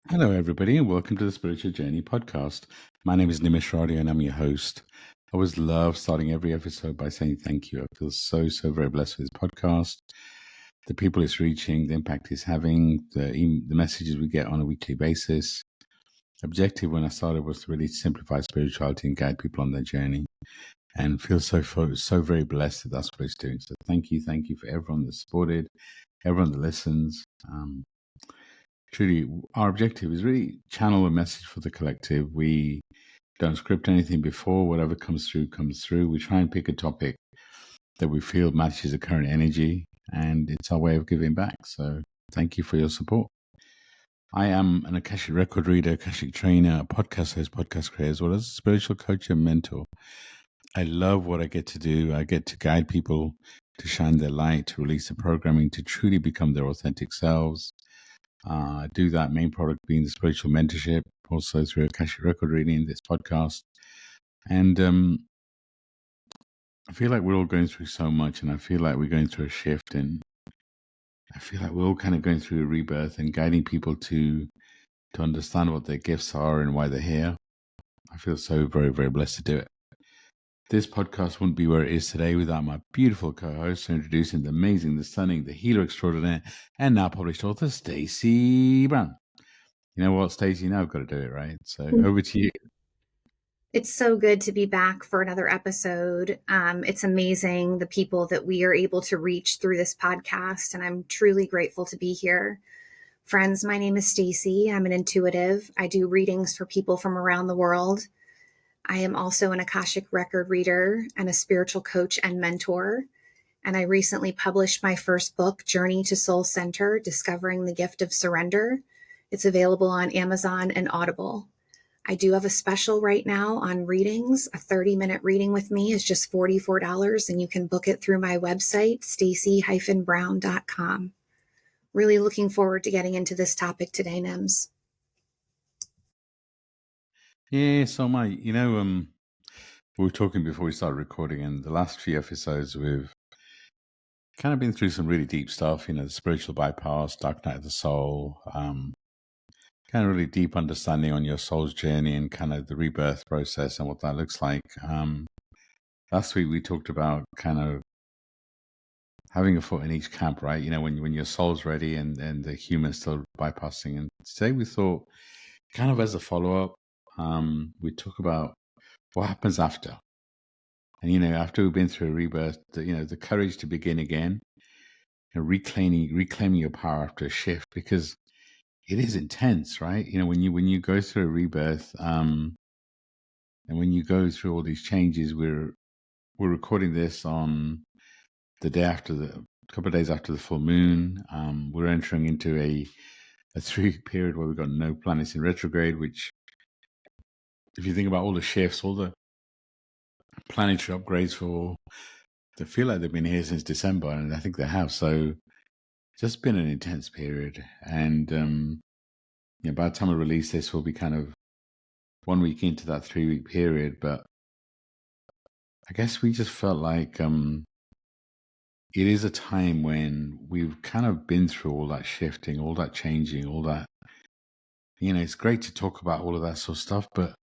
Hello, everybody, and welcome to the Spiritual Journey podcast. My name is Nimesh Radia, and I'm your host. I always love starting every episode by saying thank you. I feel so very blessed with this podcast, the people it's reaching, the impact it's having, the messages we get on a weekly basis. Objective when I started was to really simplify spirituality and guide people on their journey, and feel so very blessed that that's what it's doing. So thank you for everyone that's supported, everyone that listens. Truly, our objective is really channel a message for the collective. We don't script anything before. Whatever comes through, comes through. We try and pick a topic that we feel matches the current energy, and it's our way of giving back. So thank you for your support. I am an Akashic record reader, Akashic trainer, a podcast host, podcast creator, as well as a spiritual coach and mentor. I love what I get to do. I get to guide people to shine their light, to release the programming, to truly become their authentic selves. Do that main product being the spiritual mentorship, also through Akashic record reading, this podcast. And I feel like we're all going through so much, and I feel like we're going through a shift, and I feel like we're all kind of going through a rebirth and guiding people to understand what their gifts are and why they're here. I feel so very blessed to do it. This podcast wouldn't be where it is today without my beautiful co-host, introducing the amazing, the stunning, the healer extraordinaire, and now published author, Stacey Brown. You know what, Stacey? Now I've got to do it, right? So over to you. It's so good to be back for another episode. It's amazing the people that we are able to reach through this podcast, and I'm truly grateful to be here. Friends, my name is Stacey. I'm an intuitive. I do readings for people from around the world. I am also an Akashic record reader and a spiritual coach and mentor. And I recently published my first book, Journey to Soul Center, Discovering the Gift of Surrender. It's available on Amazon and Audible. I do have a special right now on readings. A 30-minute reading with me is just $44, and you can book it through my website, stacey-brown.com. Really looking forward to getting into this topic today, Nims. Yeah, so we were talking before we started recording, and the last few episodes we've kind of been through some really deep stuff, the spiritual bypass, dark night of the soul, kind of really deep understanding on your soul's journey and kind of the rebirth process and what that looks like. Last week we talked about kind of having a foot in each camp, right? When your soul's ready and the human's still bypassing. And today we thought, kind of as a follow-up, we talk about what happens after. And, after we've been through a rebirth, the courage to begin again, and reclaiming your power after a shift, because it is intense, right? When you go through a rebirth, and when you go through all these changes, we're recording this on the day after a couple of days after the full moon. We're entering into a 3-week period where we've got no planets in retrograde, which, if you think about all the shifts, all the planetary upgrades they feel like they've been here since December, and I think they have. So it's just been an intense period. And by the time I release this, we'll be kind of 1 week into that 3-week period. But I guess we just felt like it is a time when we've kind of been through all that shifting, all that changing, all that. It's great to talk about all of that sort of stuff, but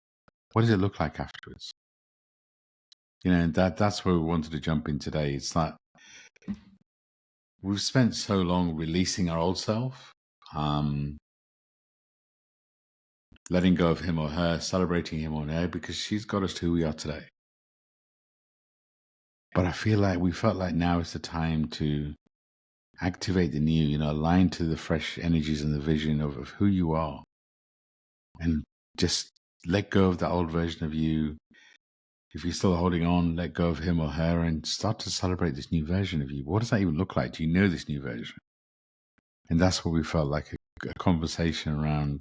what does it look like afterwards? And that's where we wanted to jump in today. It's that we've spent so long releasing our old self, letting go of him or her, celebrating him or her, because she's got us to who we are today. But I feel like we felt like now is the time to activate the new, align to the fresh energies and the vision of who you are, and just let go of that old version of you. If you're still holding on, let go of him or her and start to celebrate this new version of you. What does that even look like? Do you know this new version? And that's what we felt like, a conversation around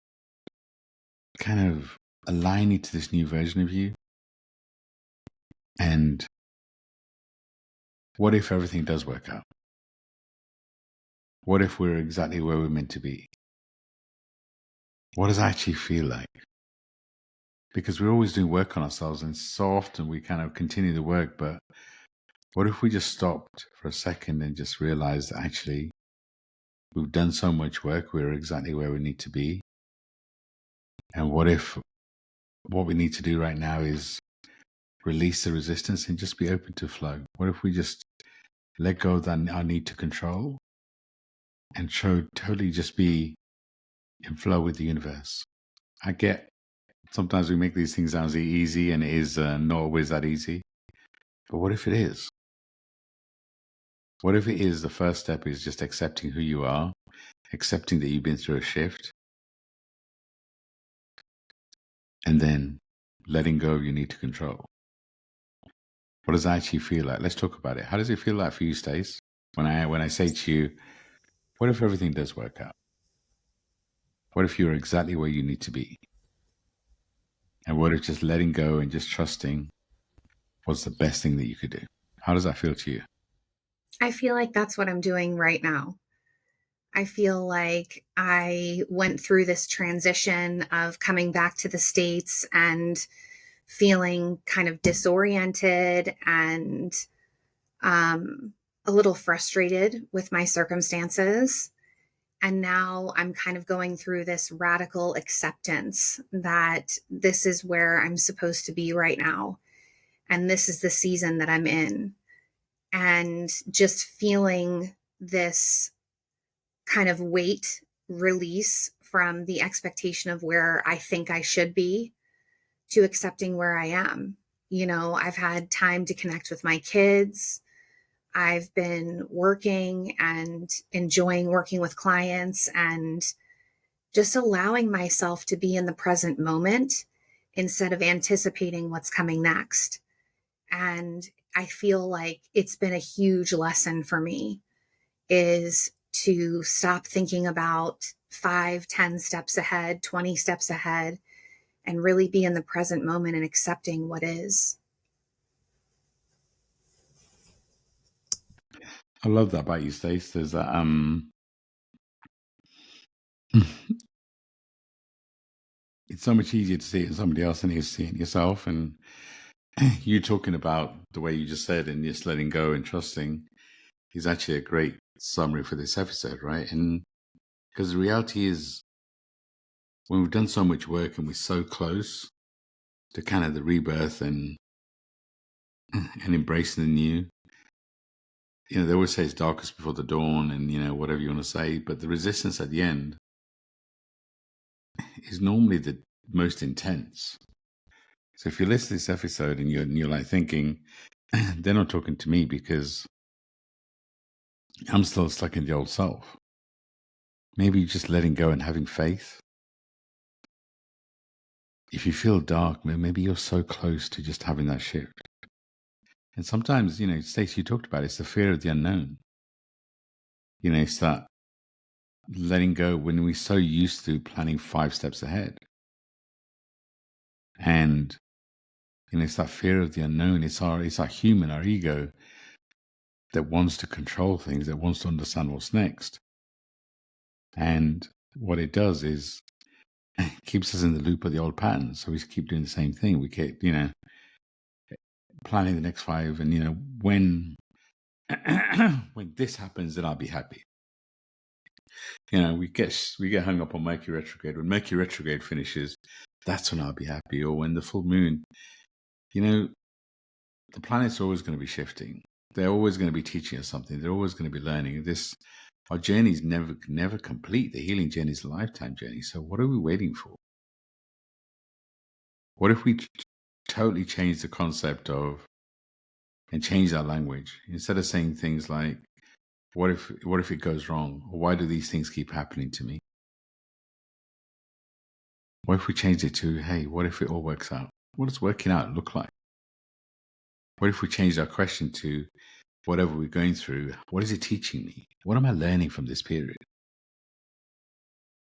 kind of aligning to this new version of you. And what if everything does work out? What if we're exactly where we're meant to be? What does it actually feel like? Because we're always doing work on ourselves, and so often we kind of continue the work, but what if we just stopped for a second and just realized that actually we've done so much work, we're exactly where we need to be, And what if what we need to do right now is release the resistance and just be open to flow? What if we just let go of that our need to control and totally just be in flow with the universe? I get sometimes we make these things sound easy, and it is not always that easy. But what if it is? What if it is the first step is just accepting who you are, accepting that you've been through a shift, and then letting go of your need to control? What does that actually feel like? Let's talk about it. How does it feel like for you, Stace? When I say to you, what if everything does work out? What if you're exactly where you need to be? And what if just letting go and just trusting was the best thing that you could do? How does that feel to you? I feel like that's what I'm doing right now. I feel like I went through this transition of coming back to the States and feeling kind of disoriented and a little frustrated with my circumstances. And now I'm kind of going through this radical acceptance that this is where I'm supposed to be right now. And this is the season that I'm in. And just feeling this kind of weight release from the expectation of where I think I should be to accepting where I am. You know, I've had time to connect with my kids. I've been working and enjoying working with clients and just allowing myself to be in the present moment instead of anticipating what's coming next. And I feel like it's been a huge lesson for me is to stop thinking about 5, 10 steps ahead, 20 steps ahead, and really be in the present moment and accepting what is. I love that about you, Stace. There's that it's so much easier to see it in somebody else than it is to see it in yourself. And you talking about the way you just said and just letting go and trusting is actually a great summary for this episode, right? And because the reality is, when we've done so much work and we're so close to kind of the rebirth and embracing the new, you know, they always say it's darkest before the dawn, and you know, whatever you want to say, but the resistance at the end is normally the most intense. So if you listen to this episode and you're like thinking, they're not talking to me because I'm still stuck in the old self. Maybe just letting go and having faith. If you feel dark, maybe you're so close to just having that shift. And sometimes, you know, Stacey, you talked about it, it's the fear of the unknown. You know, it's that letting go when we're so used to planning 5 steps ahead. And, you know, it's that fear of the unknown. It's our human, our ego that wants to control things, that wants to understand what's next. And what it does is it keeps us in the loop of the old patterns. So we keep doing the same thing. We keep, you know, planning the next 5, and, you know, when this happens, then I'll be happy. You know, we get hung up on Mercury retrograde. When Mercury retrograde finishes, that's when I'll be happy. Or when the full moon, you know, the planets are always going to be shifting. They're always going to be teaching us something. They're always going to be learning. Our journey is never complete. The healing journey is a lifetime journey. So what are we waiting for? What if we totally change the concept of and change our language? Instead of saying things like, what if it goes wrong? Or why do these things keep happening to me? What if we change it to, hey, what if it all works out? What does working out look like? What if we change our question to, whatever we're going through, what is it teaching me? What am I learning from this period?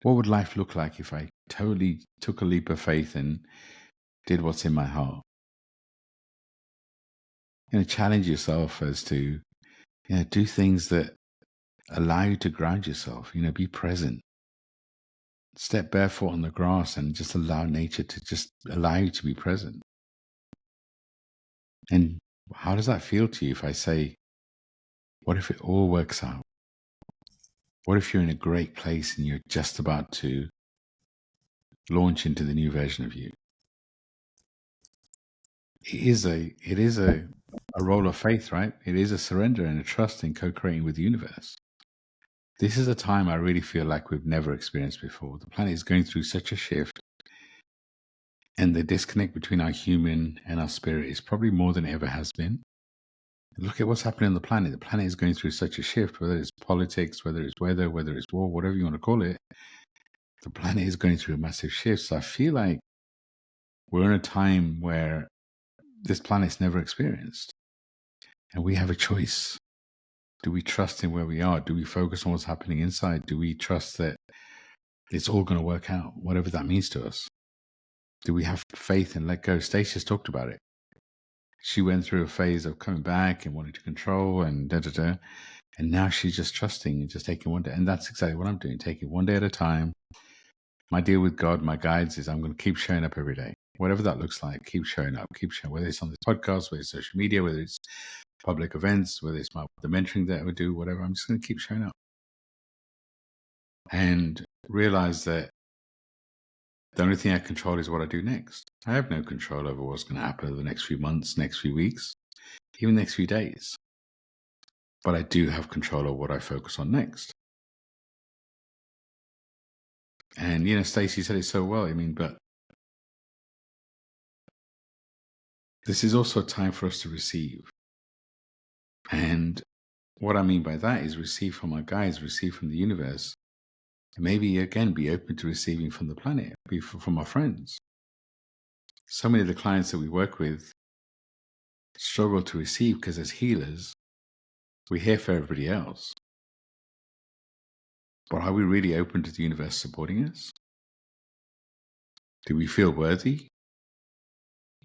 What would life look like if I totally took a leap of faith and did what's in my heart? You know, challenge yourself as to, you know, do things that allow you to ground yourself, you know, be present. Step barefoot on the grass and just allow nature to just allow you to be present. And how does that feel to you if I say, what if it all works out? What if you're in a great place and you're just about to launch into the new version of you. It is a role of faith, right? It is a surrender and a trust in co-creating with the universe. This is a time I really feel like we've never experienced before. The planet is going through such a shift, and the disconnect between our human and our spirit is probably more than it ever has been. Look at what's happening on the planet. The planet is going through such a shift, whether it's politics, whether it's weather, whether it's war, whatever you want to call it. The planet is going through a massive shift. So I feel like we're in a time where this planet's never experienced. And we have a choice. Do we trust in where we are? Do we focus on what's happening inside? Do we trust that it's all going to work out, whatever that means to us? Do we have faith and let go? Stacey's talked about it. She went through a phase of coming back and wanting to control and da-da-da. And now she's just trusting and just taking one day. And that's exactly what I'm doing, taking one day at a time. My deal with God, my guides is I'm going to keep showing up every day. Whatever that looks like, keep showing up, whether it's on this podcast, whether it's social media, whether it's public events, whether it's the mentoring that I would do, whatever. I'm just going to keep showing up. And realize that the only thing I control is what I do next. I have no control over what's going to happen over the next few months, next few weeks, even next few days. But I do have control over what I focus on next. And, Stacey said it so well. I mean, but this is also a time for us to receive. And what I mean by that is receive from our guides, receive from the universe. And maybe, again, be open to receiving from the planet, from our friends. So many of the clients that we work with struggle to receive because as healers, we're here for everybody else. But are we really open to the universe supporting us? Do we feel worthy?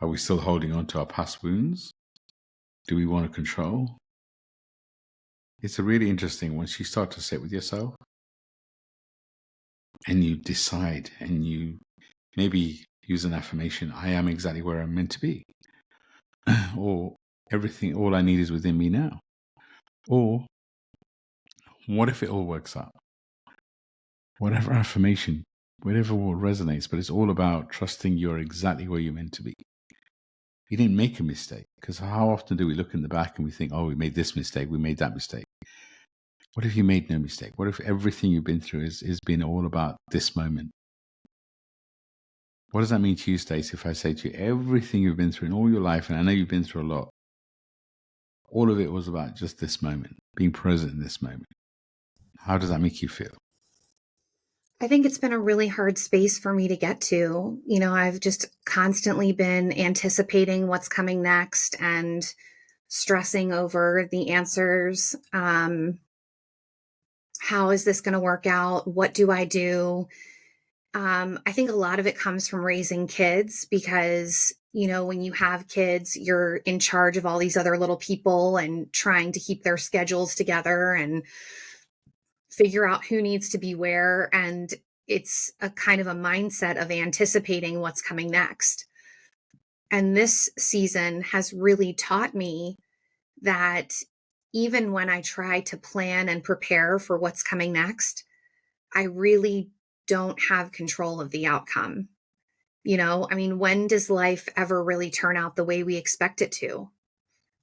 Are we still holding on to our past wounds? Do we want to control? It's a really interesting once you start to sit with yourself and you decide and you maybe use an affirmation, I am exactly where I'm meant to be. Or all I need is within me now. Or what if it all works out? Whatever affirmation, whatever resonates, but it's all about trusting you're exactly where you're meant to be. You didn't make a mistake, because how often do we look in the back and we think, oh, we made this mistake, we made that mistake. What if you made no mistake? What if everything you've been through is been all about this moment? What does that mean to you, Stacey, if I say to you, everything you've been through in all your life, and I know you've been through a lot, all of it was about just this moment, being present in this moment? How does that make you feel? I think it's been a really hard space for me to get to. I've just constantly been anticipating what's coming next and stressing over the answers. How is this going to work out? What do I do? I think a lot of it comes from raising kids because, when you have kids, you're in charge of all these other little people and trying to keep their schedules together and figure out who needs to be where. And it's a kind of a mindset of anticipating what's coming next. And this season has really taught me that even when I try to plan and prepare for what's coming next, I really don't have control of the outcome. When does life ever really turn out the way we expect it to?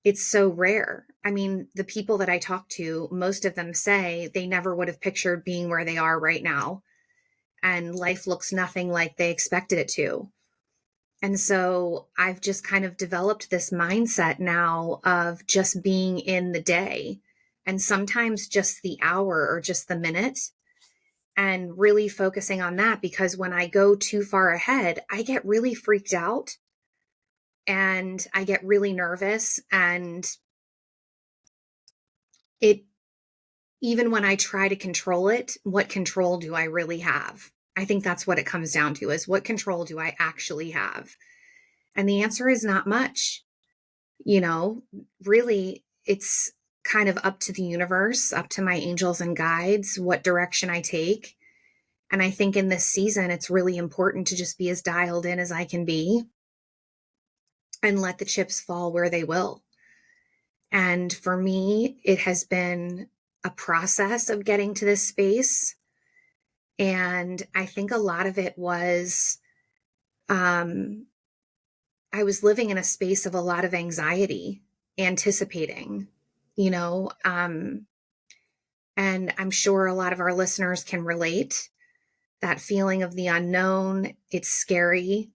It's so rare. The people that I talk to, most of them say they never would have pictured being where they are right now. And life looks nothing like they expected it to. And so I've just kind of developed this mindset now of just being in the day and sometimes just the hour or just the minute, and really focusing on that, because when I go too far ahead, I get really freaked out and I get really nervous. And even when I try to control it, what control do I really have? I think that's what it comes down to, is what control do I actually have? And the answer is not much. Really, it's kind of up to the universe, up to my angels and guides, what direction I take. And I think in this season, it's really important to just be as dialed in as I can be and let the chips fall where they will. And for me, it has been a process of getting to this space. And I think a lot of it was, I was living in a space of a lot of anxiety, anticipating, you know, and I'm sure a lot of our listeners can relate. That feeling of the unknown, it's scary.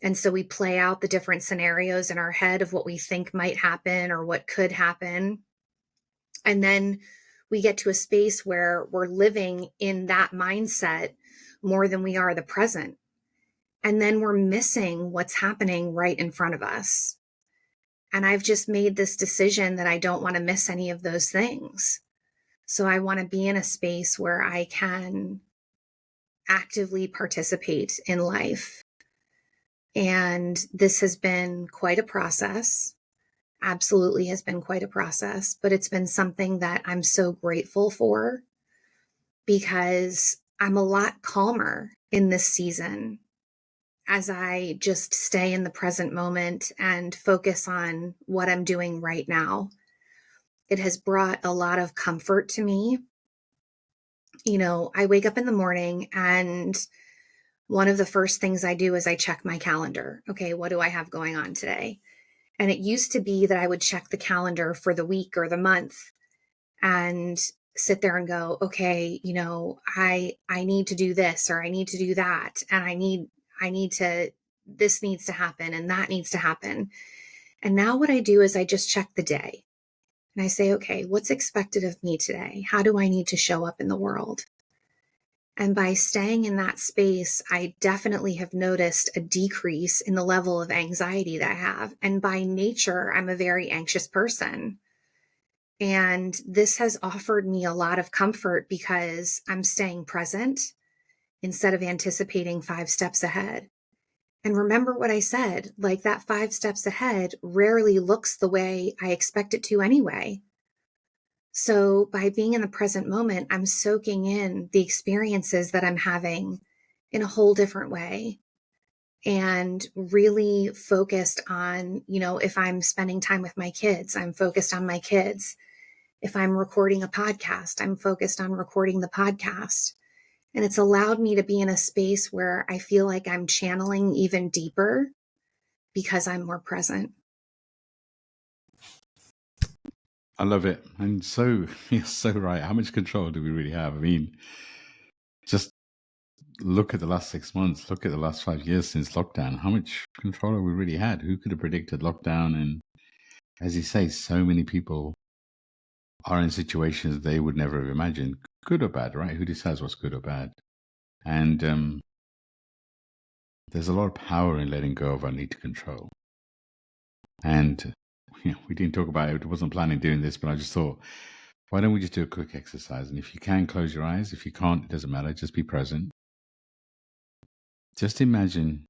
And so we play out the different scenarios in our head of what we think might happen or what could happen. And then we get to a space where we're living in that mindset more than we are the present. And then we're missing what's happening right in front of us. And I've just made this decision that I don't want to miss any of those things. So I want to be in a space where I can actively participate in life. And this has been quite a process. Absolutely has been quite a process, but it's been something that I'm so grateful for because I'm a lot calmer in this season as I just stay in the present moment and focus on what I'm doing right now. It has brought a lot of comfort to me. You know, I wake up in the morning and one of the first things I do is I check my calendar. Okay, what do I have going on today? And it used to be that I would check the calendar for the week or the month and sit there and go, okay, you know, I need to do this or I need to do that. And I need to, this needs to happen and that needs to happen. And now what I do is I just check the day and I say, okay, what's expected of me today? How do I need to show up in the world? And by staying in that space, I definitely have noticed a decrease in the level of anxiety that I have. And by nature, I'm a very anxious person. And this has offered me a lot of comfort because I'm staying present instead of anticipating 5 steps ahead. And remember what I said, like that 5 steps ahead rarely looks the way I expect it to anyway. So by being in the present moment, I'm soaking in the experiences that I'm having in a whole different way and really focused on, you know, if I'm spending time with my kids, I'm focused on my kids. If I'm recording a podcast, I'm focused on recording the podcast. And it's allowed me to be in a space where I feel like I'm channeling even deeper because I'm more present. I love it. And so, you're so right. How much control do we really have? I mean, just look at the last 6 months, look at the last 5 years since lockdown. How much control have we really had? Who could have predicted lockdown? And as you say, so many people are in situations they would never have imagined, good or bad, right? Who decides what's good or bad? And there's a lot of power in letting go of our need to control. And we didn't talk about it. I wasn't planning doing this, but I just thought, why don't we just do a quick exercise? And if you can, close your eyes. If you can't, it doesn't matter. Just be present. Just imagine.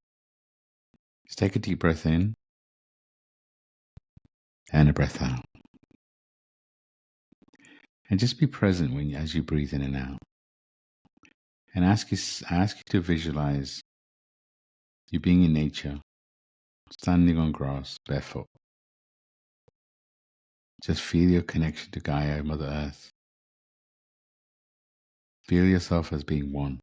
Just take a deep breath in and a breath out. And just be present as you breathe in and out. And ask you to visualize you being in nature, standing on grass, barefoot. Just feel your connection to Gaia, Mother Earth. Feel yourself as being one.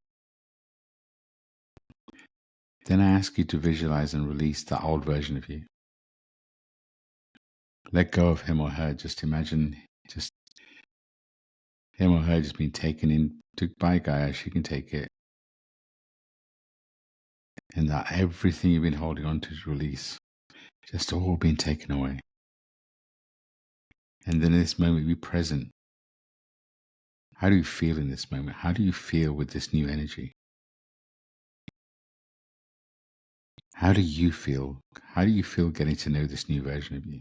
Then I ask you to visualize and release the old version of you. Let go of him or her. Just imagine just him or her just being taken into by Gaia. She can take it. And that everything you've been holding on to is release. Just all being taken away. And then in this moment, be present. How do you feel in this moment? How do you feel with this new energy? How do you feel? How do you feel getting to know this new version of you?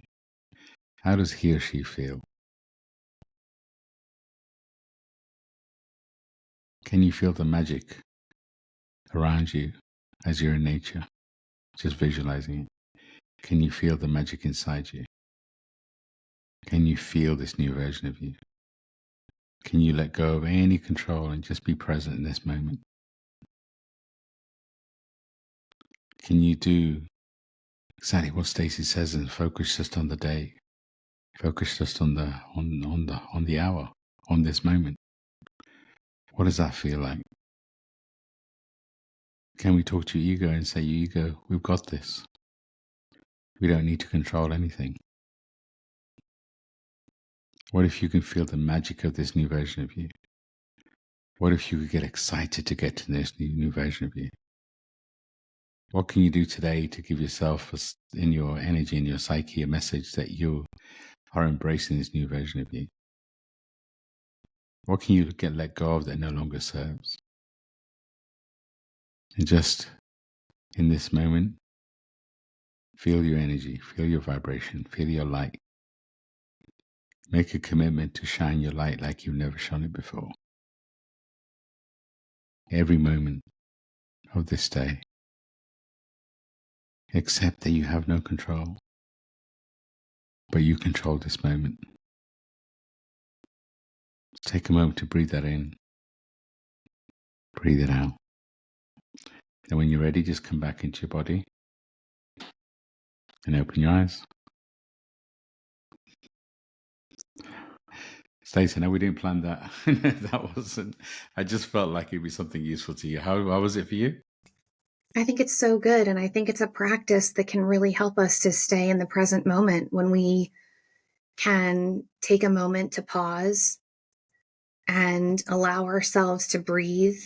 How does he or she feel? Can you feel the magic around you as you're in nature? Just visualizing it. Can you feel the magic inside you? Can you feel this new version of you? Can you let go of any control and just be present in this moment? Can you do exactly what Stacey says and focus just on the day? Focus just on the hour, on this moment. What does that feel like? Can we talk to your ego and say, your ego, we've got this. We don't need to control anything. What if you can feel the magic of this new version of you? What if you could get excited to get to this new version of you? What can you do today to give yourself, in your energy, in your psyche, a message that you are embracing this new version of you? What can you let go of that no longer serves? And just in this moment, feel your energy, feel your vibration, feel your light. Make a commitment to shine your light like you've never shone it before. Every moment of this day, accept that you have no control, but you control this moment. Take a moment to breathe that in, breathe it out. And when you're ready, just come back into your body and open your eyes. Stacey, no, we didn't plan that. That wasn't, I just felt like it'd be something useful to you. How was it for you? I think it's so good. And I think it's a practice that can really help us to stay in the present moment when we can take a moment to pause and allow ourselves to breathe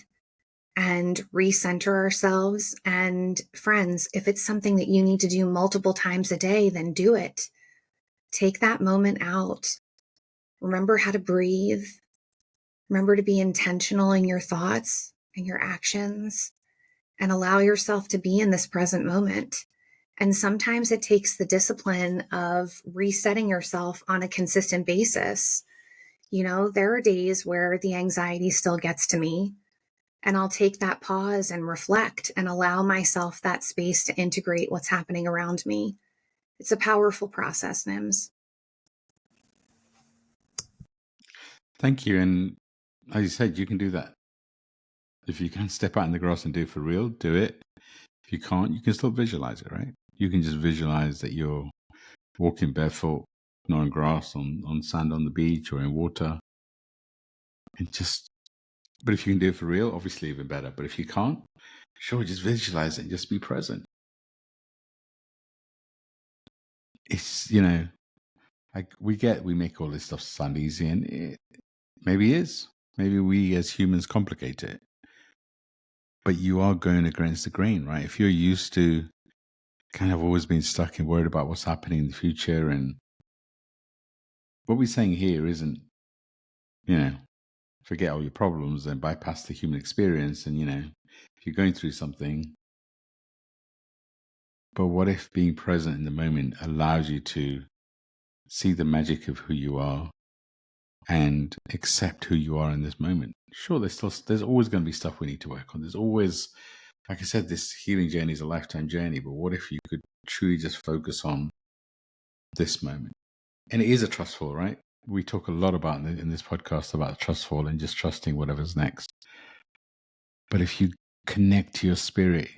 and recenter ourselves. And friends, if it's something that you need to do multiple times a day, then do it. Take that moment out. Remember how to breathe. Remember to be intentional in your thoughts and your actions, and allow yourself to be in this present moment. And sometimes it takes the discipline of resetting yourself on a consistent basis. You know, there are days where the anxiety still gets to me, and I'll take that pause and reflect and allow myself that space to integrate what's happening around me. It's a powerful process, Nims. Thank you. And as you said, you can do that. If you can step out in the grass and do it for real, do it. If you can't, you can still visualize it, right? You can just visualize that you're walking barefoot, not on grass, on sand on the beach or in water. And but if you can do it for real, obviously even better. But if you can't, sure, just visualize it and just be present. It's, like we make all this stuff sound easy, and it maybe is. Maybe we as humans complicate it. But you are going against the grain, right? If you're used to kind of always being stuck and worried about what's happening in the future, and what we're saying here isn't, forget all your problems and bypass the human experience. And, if you're going through something, but what if being present in the moment allows you to see the magic of who you are and accept who you are in this moment? Sure, there's always going to be stuff we need to work on. There's always, like I said, this healing journey is a lifetime journey, but what if you could truly just focus on this moment? And it is a trust fall, right? We talk a lot about in this podcast about trust fall and just trusting whatever's next. But if you connect to your spirit,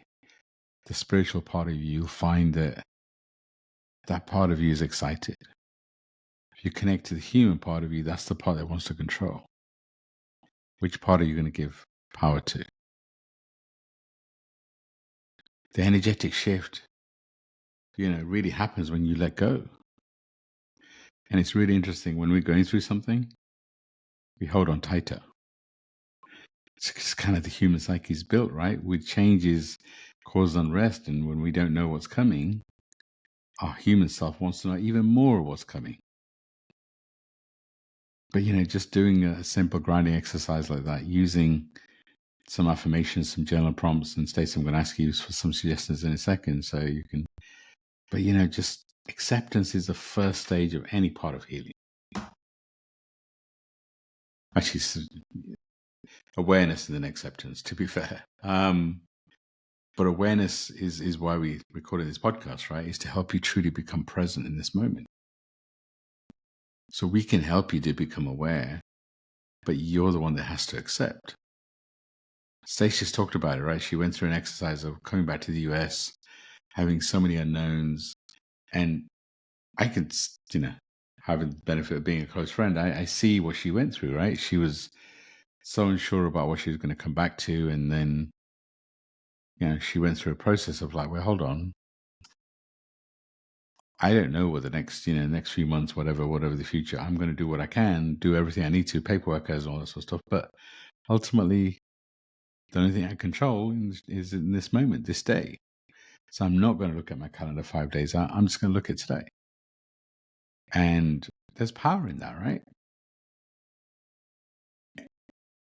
the spiritual part of you, you'll find that that part of you is excited. If you connect to the human part of you, that's the part that wants to control. Which part are you going to give power to? The energetic shift, really happens when you let go. And it's really interesting. When we're going through something, we hold on tighter. It's kind of the human psyche is built, right? With changes cause unrest. And when we don't know what's coming, our human self wants to know even more of what's coming. But, just doing a simple grounding exercise like that, using some affirmations, some journal prompts, and Stacey, I'm going to ask you for some suggestions in a second so you can, but, just acceptance is the first stage of any part of healing. Actually, awareness and then acceptance, to be fair. But awareness is why we recorded this podcast, right? Is to help you truly become present in this moment. So we can help you to become aware, but you're the one that has to accept. Stacey's talked about it, right? She went through an exercise of coming back to the US, having so many unknowns. And I could, having the benefit of being a close friend, I see what she went through, right? She was so unsure about what she was going to come back to. And then, she went through a process of like, well, hold on. I don't know what the next few months, whatever the future, I'm going to do what I can, do everything I need to, paperwork and all that sort of stuff. But ultimately, the only thing I control is in this moment, this day. So I'm not going to look at my calendar 5 days out. I'm just going to look at today. And there's power in that, right?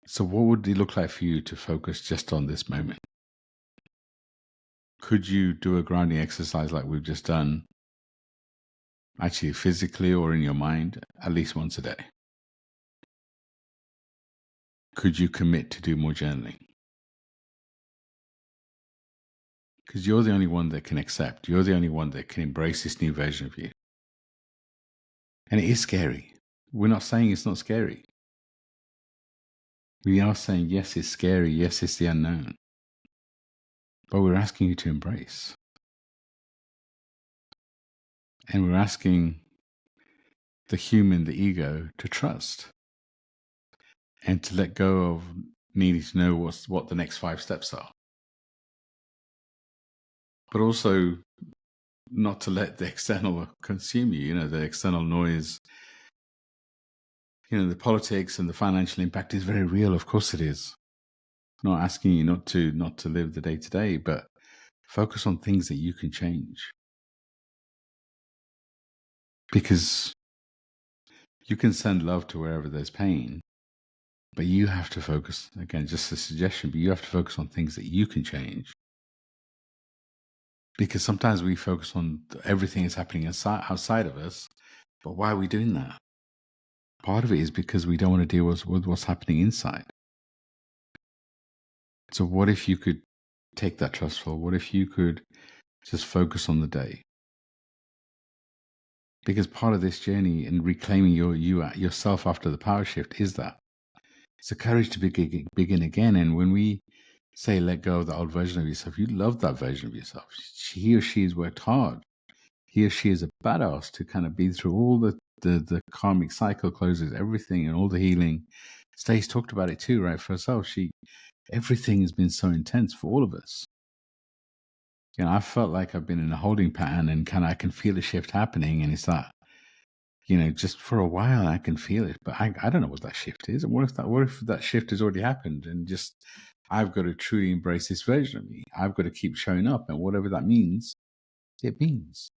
So what would it look like for you to focus just on this moment? Could you do a grounding exercise like we've just done, actually physically or in your mind, at least once a day? Could you commit to do more journaling? Because you're the only one that can accept. You're the only one that can embrace this new version of you. And it is scary. We're not saying it's not scary. We are saying, yes, it's scary. Yes, it's the unknown. But we're asking you to embrace. And we're asking the human, the ego, to trust and to let go of needing to know what the next 5 steps are. But also not to let the external consume you, the external noise. The politics and the financial impact is very real. Of course it is. Not asking you not to live the day to day, but focus on things that you can change. Because you can send love to wherever there's pain, but you have to focus, again, just a suggestion, but you have to focus on things that you can change. Because sometimes we focus on everything that's happening outside of us, but why are we doing that? Part of it is because we don't want to deal with what's happening inside. So what if you could take that trustful? What if you could just focus on the day? Because part of this journey in reclaiming yourself after the power shift is that. It's the courage to begin again. And when we say let go of the old version of yourself, you love that version of yourself. He or she has worked hard. He or she is a badass to kind of be through all the karmic cycle closes, everything, and all the healing. Stacey talked about it too, right? For herself, everything has been so intense for all of us. I felt like I've been in a holding pattern and I can feel a shift happening. And it's that, just for a while I can feel it, but I don't know what that shift is. And what if that shift has already happened and just, I've got to truly embrace this version of me. I've got to keep showing up, and whatever that means, it means.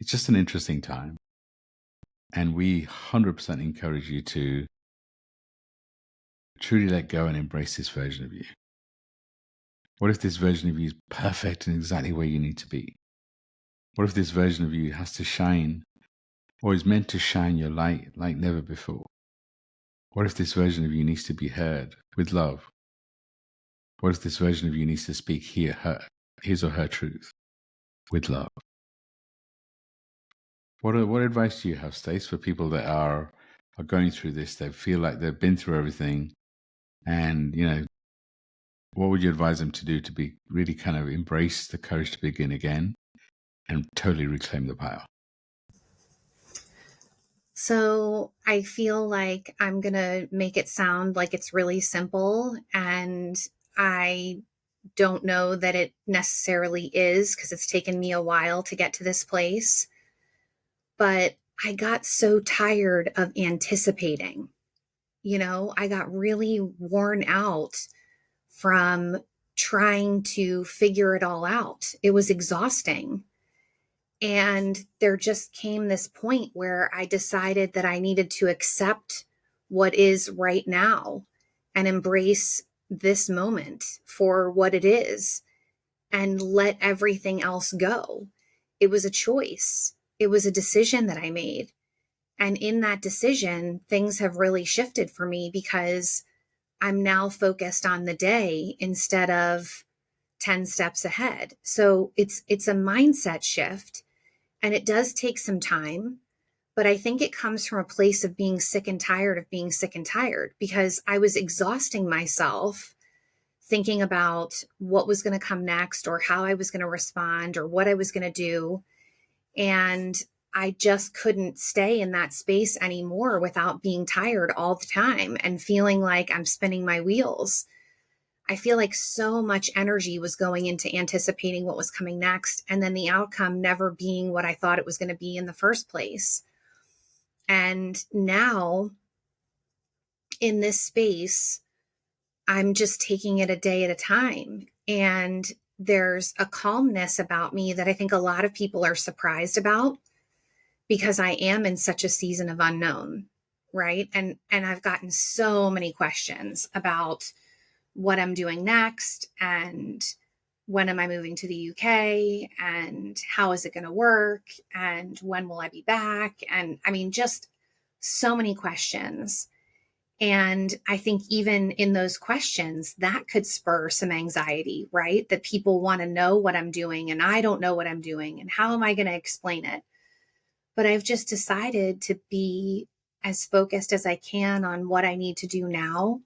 It's just an interesting time. And we 100% encourage you to truly let go and embrace this version of you. What if this version of you is perfect and exactly where you need to be? What if this version of you has to shine, or is meant to shine your light like never before? What if this version of you needs to be heard with love? What if this version of you needs to speak his or her truth with love? What advice do you have, Stace, for people that are going through this? They feel like they've been through everything, and what would you advise them to do to be really kind of embrace the courage to begin again and totally reclaim the power? So I feel like I'm going to make it sound like it's really simple, and I don't know that it necessarily is, because it's taken me a while to get to this place. But I got so tired of anticipating. I got really worn out from trying to figure it all out. It was exhausting. And there just came this point where I decided that I needed to accept what is right now and embrace this moment for what it is and let everything else go. It was a choice. It was a decision that I made. And in that decision, things have really shifted for me, because I'm now focused on the day instead of 10 steps ahead. So it's a mindset shift, and it does take some time, but I think it comes from a place of being sick and tired of being sick and tired, because I was exhausting myself thinking about what was going to come next, or how I was going to respond, or what I was going to do. And I just couldn't stay in that space anymore without being tired all the time and feeling like I'm spinning my wheels. I feel like so much energy was going into anticipating what was coming next, and then the outcome never being what I thought it was going to be in the first place. And now in this space, I'm just taking it a day at a time. And there's a calmness about me that I think a lot of people are surprised about, because I am in such a season of unknown, right? And I've gotten so many questions about what I'm doing next, and when am I moving to the UK, and how is it going to work, and when will I be back? And I mean, just so many questions. And I think even in those questions, that could spur some anxiety, right? That people want to know what I'm doing and I don't know what I'm doing, and how am I going to explain it? But I've just decided to be as focused as I can on what I need to do now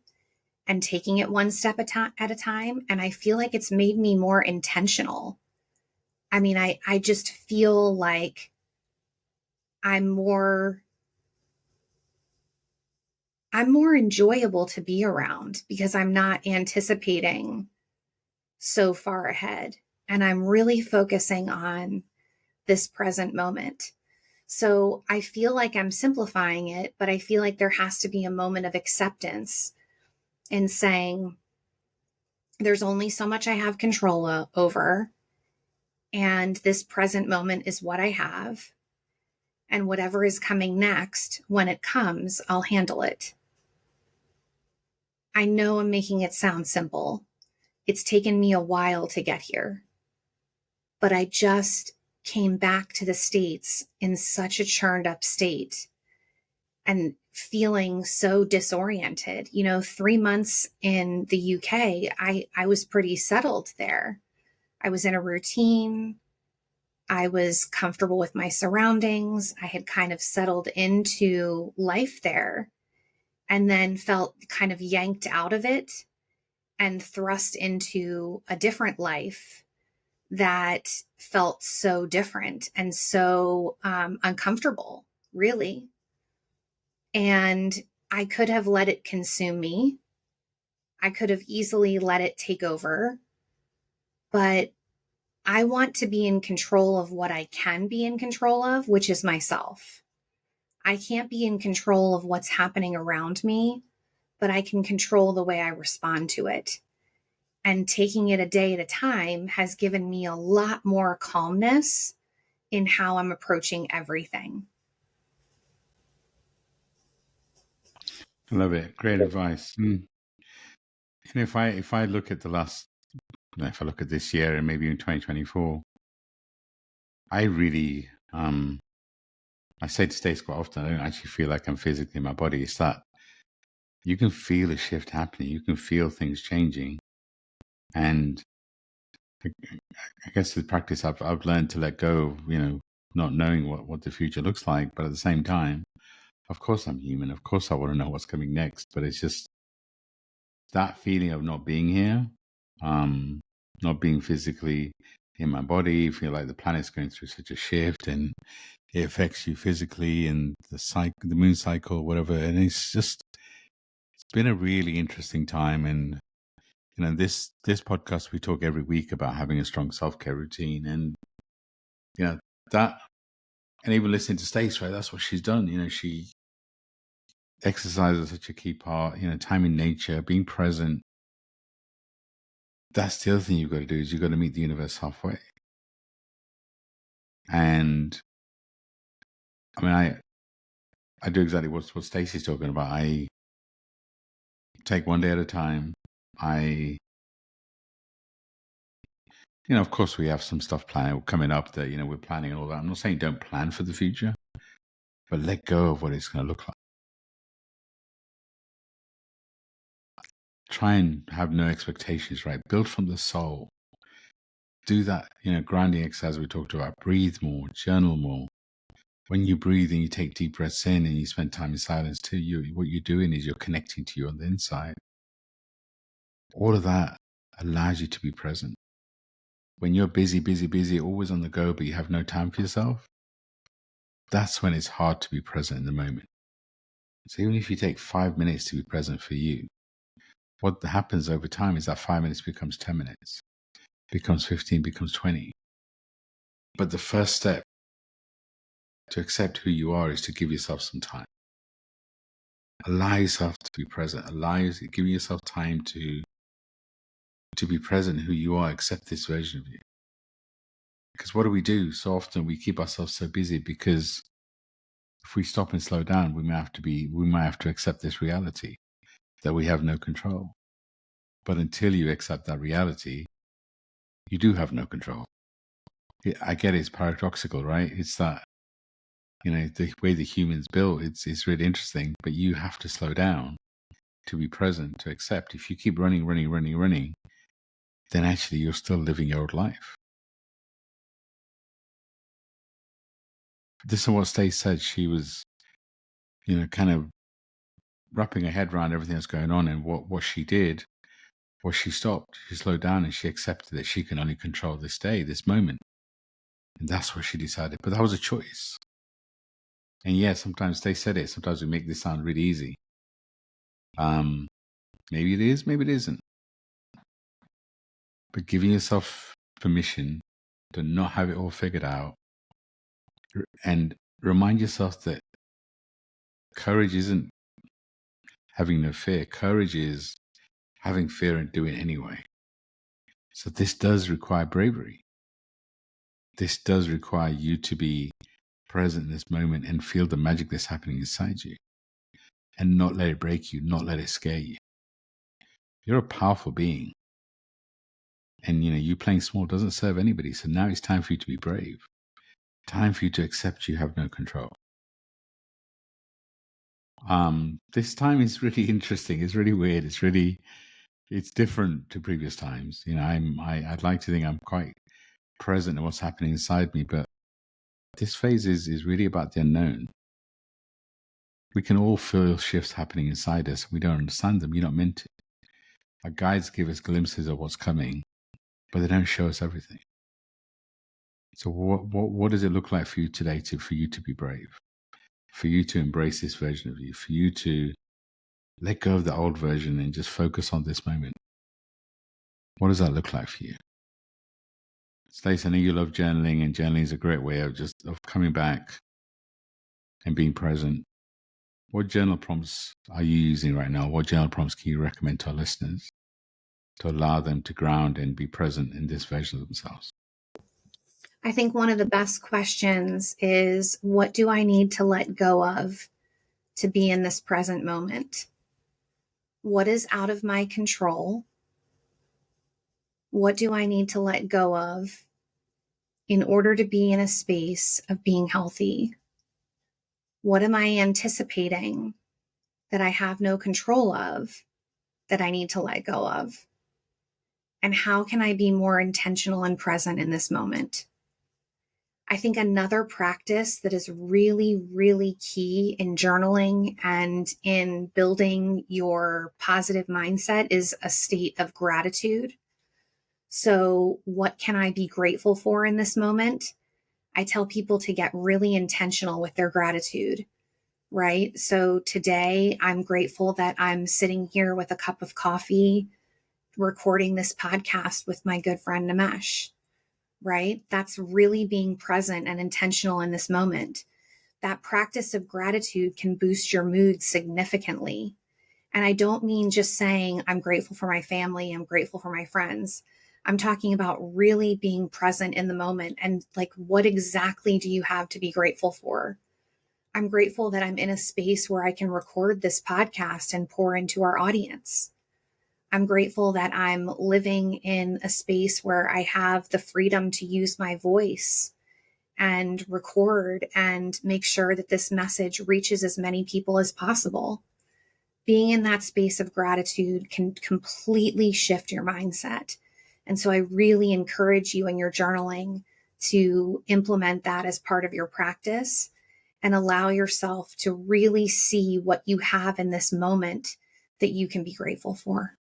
and taking it one step at a time. And I feel like it's made me more intentional. I mean, I just feel like I'm more enjoyable to be around, because I'm not anticipating so far ahead. And I'm really focusing on this present moment. So I feel like I'm simplifying it, but I feel like there has to be a moment of acceptance in saying, there's only so much I have control over. And this present moment is what I have. And whatever is coming next, when it comes, I'll handle it. I know I'm making it sound simple. It's taken me a while to get here, but I just came back to the States in such a churned up state and feeling so disoriented. 3 months in the UK, I was pretty settled there. I was in a routine. I was comfortable with my surroundings. I had kind of settled into life there, and then felt kind of yanked out of it and thrust into a different life that felt so different and so uncomfortable, really. And I could have let it consume me. I could have easily let it take over, but I want to be in control of what I can be in control of, which is myself. I can't be in control of what's happening around me, but I can control the way I respond to it. And taking it a day at a time has given me a lot more calmness in how I'm approaching everything. I love it. Great advice. And if I look at the last, if I look at this year and maybe in 2024, I really, I say to Stace quite often, I don't actually feel like I'm physically in my body. It's that you can feel a shift happening. You can feel things changing. And I guess the practice I've learned to let go of, not knowing what the future looks like. But at the same time, of course I'm human. Of course I want to know what's coming next. But it's just that feeling of not being here, not being physically in my body, feel like the planet's going through such a shift and it affects you physically, and the moon cycle, whatever. And it's been a really interesting time. And this podcast, we talk every week about having a strong self-care routine, and that, and even listening to Stacey, right, that's what she's done. She exercise is such a key part. Time in nature, being present. That's the other thing you've got to do, is you've got to meet the universe halfway. And I mean, I do exactly what Stacey's talking about. I take one day at a time. Of course, we have some stuff planned coming up that, we're planning and all that. I'm not saying don't plan for the future, but let go of what it's going to look like. Try and have no expectations, right? Build from the soul. Do that, grounding exercise we talked about. Breathe more, journal more. When you breathe and you take deep breaths in and you spend time in silence too, what you're doing is you're connecting to you on the inside. All of that allows you to be present. When you're busy, always on the go, but you have no time for yourself, that's when it's hard to be present in the moment. So even if you take 5 minutes to be present for you, what happens over time is that 5 minutes becomes 10 minutes, becomes 15, becomes 20. But the first step to accept who you are is to give yourself some time. Allow yourself to be present. Give yourself time to be present who you are. Accept this version of you. Because what do? So often we keep ourselves so busy, because if we stop and slow down, we might have to accept this reality that we have no control. But until you accept that reality, you do have no control. I get it's paradoxical, right? It's that, the way the human's built, it's really interesting, but you have to slow down to be present, to accept. If you keep running, then actually you're still living your old life. This is what Stacey said. She was, kind of wrapping her head around everything that's going on, and what she did was she stopped, she slowed down, and she accepted that she can only control this day, this moment. And that's what she decided. But that was a choice. And yeah, sometimes they said it. Sometimes we make this sound really easy. Maybe it is, maybe it isn't. But giving yourself permission to not have it all figured out, and remind yourself that courage isn't having no fear. Courage is having fear and doing it anyway. So this does require bravery. This does require you to be present in this moment and feel the magic that's happening inside you, and not let it break you, not let it scare you. You're a powerful being. And, you playing small doesn't serve anybody. So now it's time for you to be brave. Time for you to accept you have no control. This time is really interesting. It's really weird. It's different to previous times. I'd like to think I'm quite present in what's happening inside me, but this phase is really about the unknown. We can all feel shifts happening inside us. We don't understand them. You're not meant to. Our guides give us glimpses of what's coming, but they don't show us everything. So what does it look like for you today for you to be brave, for you to embrace this version of you, for you to let go of the old version and just focus on this moment? What does that look like for you? Stacey, I know you love journaling, and journaling is a great way of coming back and being present. What journal prompts are you using right now? What journal prompts can you recommend to our listeners to allow them to ground and be present in this version of themselves? I think one of the best questions is, what do I need to let go of to be in this present moment? What is out of my control? What do I need to let go of in order to be in a space of being healthy? What am I anticipating that I have no control of that I need to let go of? And how can I be more intentional and present in this moment? I think another practice that is really, really key in journaling and in building your positive mindset is a state of gratitude. So, what can I be grateful for in this moment? I tell people to get really intentional with their gratitude, right? So today I'm grateful that I'm sitting here with a cup of coffee, recording this podcast with my good friend Nimesh, right? That's really being present and intentional in this moment. That practice of gratitude can boost your mood significantly. And I don't mean just saying, I'm grateful for my family, I'm grateful for my friends. I'm talking about really being present in the moment and what exactly do you have to be grateful for? I'm grateful that I'm in a space where I can record this podcast and pour into our audience. I'm grateful that I'm living in a space where I have the freedom to use my voice and record and make sure that this message reaches as many people as possible. Being in that space of gratitude can completely shift your mindset. And so I really encourage you in your journaling to implement that as part of your practice and allow yourself to really see what you have in this moment that you can be grateful for.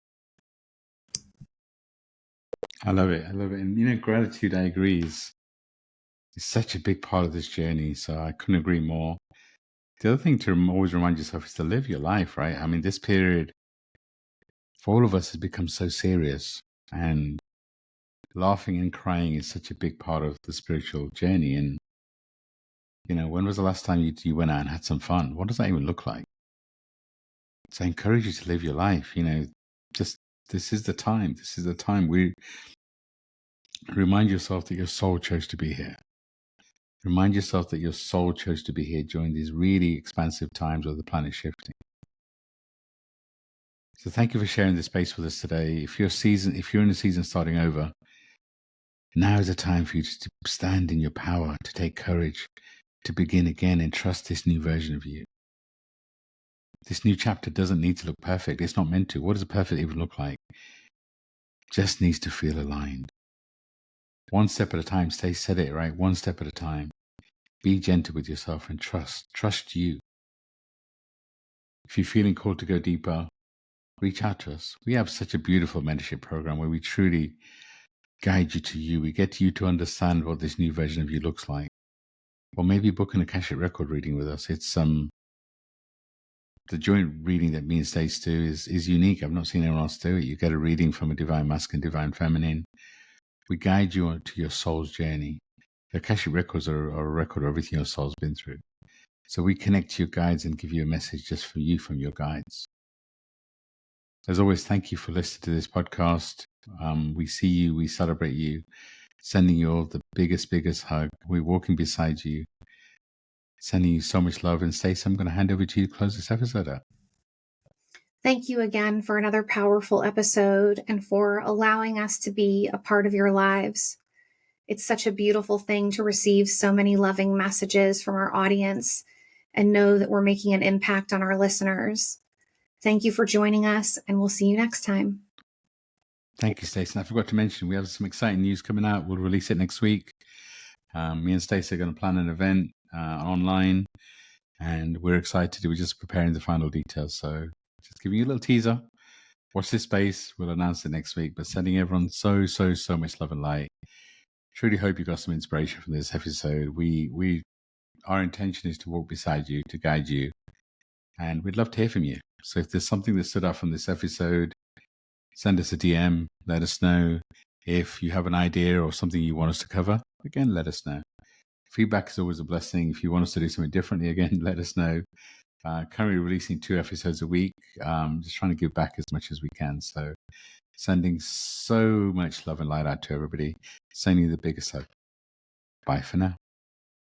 I love it. And, gratitude, I agree, is such a big part of this journey. So I couldn't agree more. The other thing to always remind yourself is to live your life, right? I mean, this period for all of us has become so serious, and laughing and crying is such a big part of the spiritual journey. And, when was the last time you went out and had some fun? What does that even look like? So I encourage you to live your life, just this is the time. This is the time. Remind yourself that your soul chose to be here. Remind yourself that your soul chose to be here during these really expansive times where the planet shifting. So thank you for sharing this space with us today. If you're in a season starting over, now is the time for you to stand in your power, to take courage, to begin again and trust this new version of you. This new chapter doesn't need to look perfect. It's not meant to. What does a perfect even look like? Just needs to feel aligned. One step at a time. Stay said it right. One step at a time. Be gentle with yourself and trust you. If you're feeling called to go deeper, reach out to us. We have such a beautiful mentorship program where we truly guide you to you. We get you to understand what this new version of you looks like. Or maybe book an Akashic record reading with us. It's the joint reading that me and Stace do is unique. I've not seen anyone else do it. You get a reading from a divine masculine, divine feminine. We guide you on to your soul's journey. The Akashic records are a record of everything your soul's been through. So we connect to your guides and give you a message just for you from your guides. As always, thank you for listening to this podcast. We see you, we celebrate you, sending you all the biggest hug. We're walking beside you, sending you so much love. And Stacey, I'm going to hand over to you to close this episode out. Thank you again for another powerful episode and for allowing us to be a part of your lives. It's such a beautiful thing to receive so many loving messages from our audience and know that we're making an impact on our listeners. Thank you for joining us, and we'll see you next time. Thank you, Stacey. I forgot to mention, we have some exciting news coming out. We'll release it next week. Me and Stacey are going to plan an event online, and we're excited. We're just preparing the final details. So just giving you a little teaser. Watch this space. We'll announce it next week. But sending everyone so much love and light. Truly hope you got some inspiration from this episode. Our intention is to walk beside you, to guide you, and we'd love to hear from you. So if there's something that stood out from this episode, send us a DM. Let us know. If you have an idea or something you want us to cover, again, let us know. Feedback is always a blessing. If you want us to do something differently, again, let us know. Currently releasing 2 episodes a week. Just trying to give back as much as we can. So sending so much love and light out to everybody. Sending you the biggest hug. Bye for now.